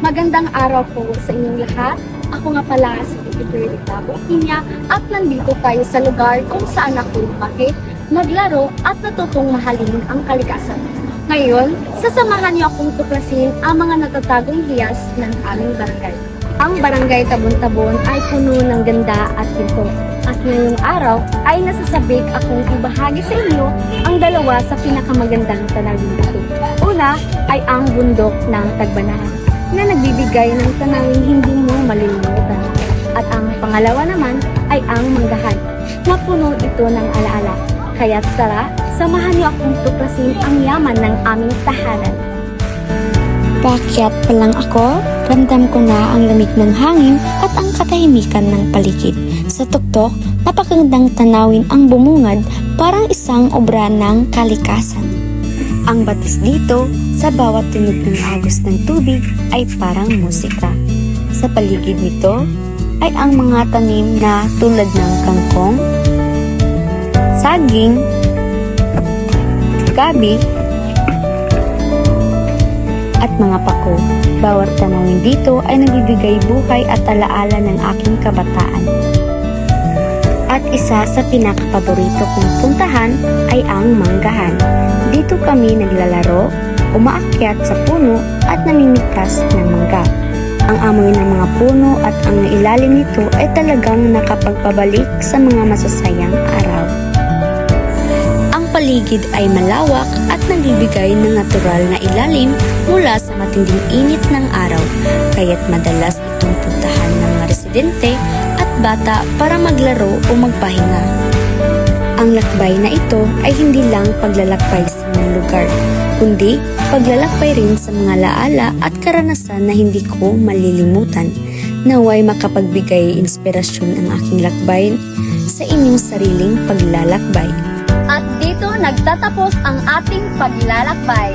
Magandang araw po sa inyong lahat. Ako nga pala si Titi Tabo Pinya at nandito tayo sa lugar kung saan ako lumaki, naglaro at natutong mahalin ang kalikasan. Ngayon, sasamahan niyo akong tuklasin ang mga natatagong hiyas ng aming barangay. Ang barangay Tabon-Tabon ay puno ng ganda at pinto. At ngayong araw ay nasasabik akong ibahagi sa inyo ang dalawa sa pinakamagandang tanawin dito. Una ay ang bundok ng Tagbanahan na nagbibigay ng tanawing hindi mo malilimutan. At ang pangalawa naman ay ang Manggahan na puno ito ng alaala. Kaya tara, samahan niyo akong tuklasin ang yaman ng aming tahanan. Paakyat pa lang ako, ramdam ko na ang lamig ng hangin at ang katahimikan ng paligid. Sa tuktok, napakagandang tanawin ang bumungad, parang isang obra ng kalikasan. Ang batis dito, sa bawat tunog ng agos ng tubig ay parang musika. Sa paligid nito ay ang mga tanim na tulad ng kangkong, saging, gabi, at mga pako. Bawat tanawin dito ay nagbibigay buhay at alaala ng aking kabataan. At isa sa pinakapaborito kong puntahan ay ang Manggahan. Dito kami naglalaro, umaakyat sa puno at namimigtas ng mangga. Ang amoy ng mga puno at ang ilalim nito ay talagang nakapagpabalik sa mga masasayang araw. Ang paligid ay malawak at nagbibigay ng natural na ilalim mula sa matinding init ng araw, kaya't madalas itong puntahan ng mga residente at bata para maglaro o magpahinga. Ang lakbay na ito ay hindi lang paglalakbay sa mga lugar, kundi paglalakbay rin sa mga laala at karanasan na hindi ko malilimutan. Naway makapagbigay inspirasyon ang aking lakbay sa inyong sariling paglalakbay. At dito nagtatapos ang ating paglalakbay.